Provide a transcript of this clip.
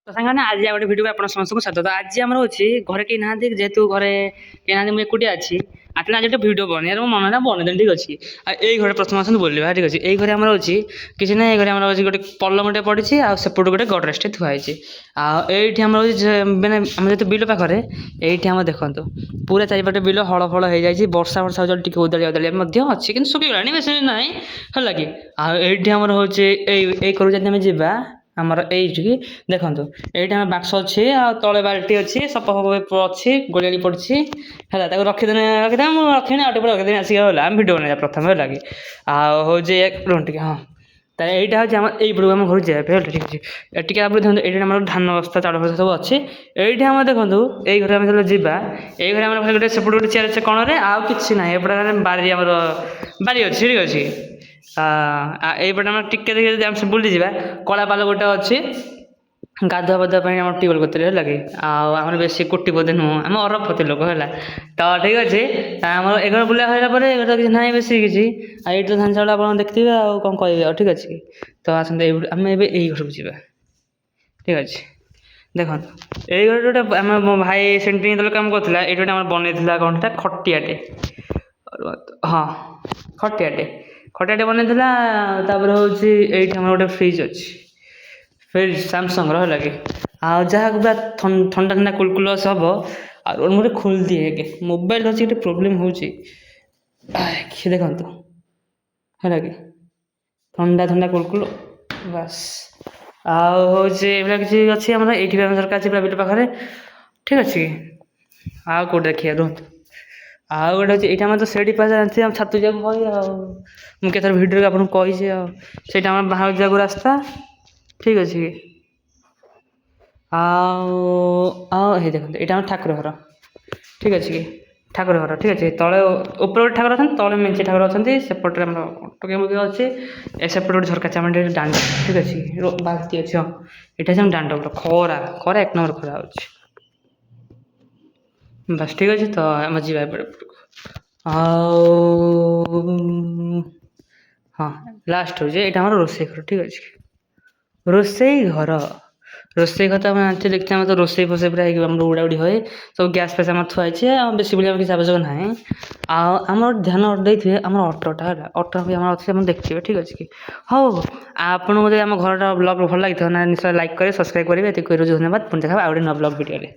ତ ସାଙ୍ଗମାନେ ଆଜି ଆଉ ଗୋଟେ ଭିଡ଼ିଓକୁ ଆପଣ ସମସ୍ତଙ୍କୁ ସ୍ୱାଗତ। ତ ଆଜି ଆମର ଅଛି ଘରେ କେହି ନାହାନ୍ତି, ଯେହେତୁ ଘରେ କେହି ନାହାନ୍ତି ମୁଁ ଏକୁଟିଆ ଅଛି। ଆପଣ ଆଜି ଗୋଟେ ଭିଡ଼ିଓ ବନେଇବାର ମୋ ମନରେ ବନେଇଦେଲି, ଠିକ୍ ଅଛି। ଆଉ ଏଇ ଘରେ ପ୍ରଥମେ ଆସନ୍ତୁ ବୁଲିବା, ଠିକ୍ ଅଛି। ଏଇ ଘରେ ଆମର ଅଛି କିଛି ନାହିଁ, ଏଇ ଘରେ ଆମର ଅଛି ଗୋଟେ ପଲମଟେ ପଡ଼ିଛି, ଆଉ ସେପଟୁ ଗୋଟେ ଗଡରେଜଟେ ଥୁଆ ହେଇଛି। ଆଉ ଏଇଠି ଆମର ଅଛି ମାନେ ଆମେ ଯେହେତୁ ବିଲ ପାଖରେ, ଏଇଠି ଆମର ଦେଖନ୍ତୁ ପୁରା ଚାରିପଟେ ବିଲ ହଳ ଫଳ ହେଇଯାଇଛି। ବର୍ଷା ହେଉଛି, ଟିକେ ଓଦାଳିଆ ଓଦାଳିଆ ମଧ୍ୟ ଅଛି, କିନ୍ତୁ ଶୁଖିଗଲାଣି, ବେଶୀ ନାହିଁ ହେଲା କି। ଆଉ ଏଇଠି ଆମର ହେଉଛି ଏଇ କରୁ ଯଦି ଆମେ ଯିବା ଆମର ଏଇଠିକି ଦେଖନ୍ତୁ, ଏଇଠି ଆମର ବାକ୍ସ ଅଛି, ଆଉ ତଳେ ବାଲ୍ଟି ଅଛି, ସପ ଅଛି, ଗୋଳିଆଳି ପଡ଼ିଛି ହେଲା। ତାକୁ ରଖିଦେବା, ମୁଁ ରଖିନି, ଆଉ ଟିକେ ରଖିଦେବି ଆସିକି ହେଲା। ଆମେ ଭିଡ଼ିଓ ବନେଇବା ପ୍ରଥମେ ହେଲା କି। ଆଉ ହେଉଛି ଟିକେ ହଁ, ତାହେଲେ ଏଇଟା ହେଉଛି ଆମର ଏଇପଟକୁ ଆମ ଘରକୁ ଯିବା ପାଇଁ ହେଲା, ଠିକ୍ ଅଛି। ଟିକେ ଆପଣ ଦେଖନ୍ତୁ, ଏଇଠି ଆମର ଧାନ ବସ୍ତା, ଚାଉଳ ବସ୍ତା ସବୁ ଅଛି। ଏଇଠି ଆମର ଦେଖନ୍ତୁ, ଏଇ ଘରେ ଆମେ ଯେତେବେଳେ ଯିବା, ଏଇ ଘରେ ଆମର ଗୋଟେ ସେପଟେ ଗୋଟେ ଚେୟାର ଅଛି କଣରେ, ଆଉ କିଛି ନାହିଁ। ଏପଟେ ବାରି ଆମର ବାରି ଅଛି, ଠିକ୍ ଅଛି। ଏଇପଟେ ଆମର ଟିକେ ଦେଖି ଯଦି ଆମେ ବୁଲିଯିବା, କଳା ପାଲ ଗୋଟେ ଅଛି ଗାଧୁଆ ପାଧୁଆ ପାଇଁ ଆମର ଟ୍ୟୁବଲ୍ କତିରେ ହେଲା କି। ଆଉ ଆମର ବେଶୀ କୋଟିପତି ନୁହଁ, ଆମେ ଅରବପତି ଲୋକ ହେଲା। ତ ଠିକ୍ ଅଛି, ଆମର ଏ ଘର ବୁଲିବା ହେଲା ପରେ ଏ ଘର କିଛି ନାହିଁ ବେଶୀ କିଛି। ଆଉ ଏଇଠି ତ ଧାନ ଚାଉଳ ଆପଣ ଦେଖିଥିବେ, ଆଉ କ'ଣ କହିବେ ଆଉ, ଠିକ୍ ଅଛି। ତ ଆସନ୍ତୁ ଆମେ ଏବେ ଏଇ ଘରକୁ ଯିବା, ଠିକ୍ ଅଛି। ଦେଖନ୍ତୁ, ଏଇ ଘରେ ଗୋଟେ ମୋ ଭାଇ ସେଣ୍ଟ୍ରିଂ ଯେତେବେଳେ କାମ କରୁଥିଲା, ଏଇଠି ଗୋଟେ ଆମର ବନେଇଥିଲା କ'ଣଟା ଖଟିଆଟେ, ହଁ ଖଟିଆଟେ ବନେଇଥିଲା। ତାପରେ ହେଉଛି ଏଇଠି ଆମର ଗୋଟେ ଫ୍ରିଜ୍ ଅଛି, ଫ୍ରିଜ୍ ସାମସଙ୍ଗର ହେଲା କି। ଆଉ ଯାହାକୁ ପୁରା ଥଣ୍ଡା ଥଣ୍ଡା କୁଲକୁଲସ୍ ହେବ। ଆଉ ମୁଁ ଗୋଟେ ଖୋଲିଦିଏ, ମୋବାଇଲ ଅଛି ଗୋଟେ ପ୍ରୋବ୍ଲେମ୍ ହେଉଛି, ଦେଖନ୍ତୁ ହେଲା କି, ଥଣ୍ଡା ଥଣ୍ଡା କୁଲକୁଲ ବାସ୍। ଆଉ ହେଉଛି ଏଇଭଳିଆ କିଛି ଅଛି ଆମର, ଏଇଠି ବି ଆମ ଦରକାର ଅଛି ପୁରା ବିଲ ପାଖରେ, ଠିକ୍ ଅଛି। ଆଉ କେଉଁଠି ଦେଖିବା ରୁହନ୍ତୁ। ଆଉ ଗୋଟେ ଅଛି ଏଇଟା ଆମର ତ ସେଠି ପାଖରେ ଜାଣିଥିବେ, ଆମ ଛାତକୁ ଯିବାକୁ କହି, ଆଉ ମୁଁ କେତେଥର ଭିଡ଼ିଓରେ ଆପଣଙ୍କୁ କହିଛି। ଆଉ ସେଇଟା ଆମର ବାହାରକୁ ଯିବାକୁ ରାସ୍ତା, ଠିକ୍ ଅଛି। ଆଉ ହେଇ ଦେଖନ୍ତୁ, ଏଇଟା ଆମର ଠାକୁର ଘର, ଠିକ୍ ଅଛି କି, ଠାକୁର ଘର, ଠିକ୍ ଅଛି। ତଳେ ଉପରେ ଗୋଟେ ଠାକୁର ଅଛନ୍ତି, ତଳେ ମେଞ୍ଚେ ଠାକୁର ଅଛନ୍ତି। ସେପଟରେ ଆମର ଟୋକେ ମୁକେ ଅଛି, ସେପଟେ ଗୋଟେ ଝରକା ଅଛି, ଆମର ଏଠି ଦାଣ୍ଡ, ଠିକ୍ ଅଛି। ବାଲ୍ଟି ଅଛି, ହଁ ଏଇଟା ଅଛି ଆମ ଦାଣ୍ଡ ଉପରେ। ଖରା ଏକ ନମ୍ବର ଖରା ହେଉଛି, ବାସ୍ ଠିକ୍ ଅଛି। ତ ଆମେ ଯିବା ଏପଟକୁ। ଆଉ ହଁ, ଲାଷ୍ଟ ହେଉଛି ଏଇଟା ଆମର ରୋଷେଇ ଘର, ଠିକ୍ ଅଛି। ରୋଷେଇ ଘର ତ ଆମେ ଜାଣିଛେ, ଦେଖିଛେ, ଆମର ତ ରୋଷେଇ ଫୋଷେଇ ପୁରା ହେଇକି ଆମର ଉଡ଼ା ଉଡ଼ି ହୁଏ। ସବୁ ଗ୍ୟାସ୍ ଫ୍ୟାସ୍ ଆମର ଥୁଆ ହେଇଛି, ଆଉ ବେଶୀ ବୁଲିବା କିଛି ଆବଶ୍ୟକ ନାହିଁ। ଆଉ ଆମର ଧ୍ୟାନ ଦେଇଥିବେ, ଆମର ଅଟୋଟା ହେଲା, ଅଟୋ ବି ଆମର ଅଛି, ଆପଣ ଦେଖିଥିବେ, ଠିକ୍ ଅଛି କି। ହଉ, ଆପଣଙ୍କୁ ଯଦି ଆମ ଘରଟା ବ୍ଲଗ୍ ଭଲ ଲାଗିଥିବ ନା, ନିଶ୍ଚୟ ଲାଇକ୍ କରିବେ, ସବସ୍କ୍ରାଇବ୍ କରିବେ। ଏତିକି କହି ରହୁଛି, ଧନ୍ୟବାଦ। ପୁଣି ଦେଖା ଆଉ ଗୋଟେ ନୂଆ ବ୍ଲଗ୍ ଭିଡ଼ିଓରେ।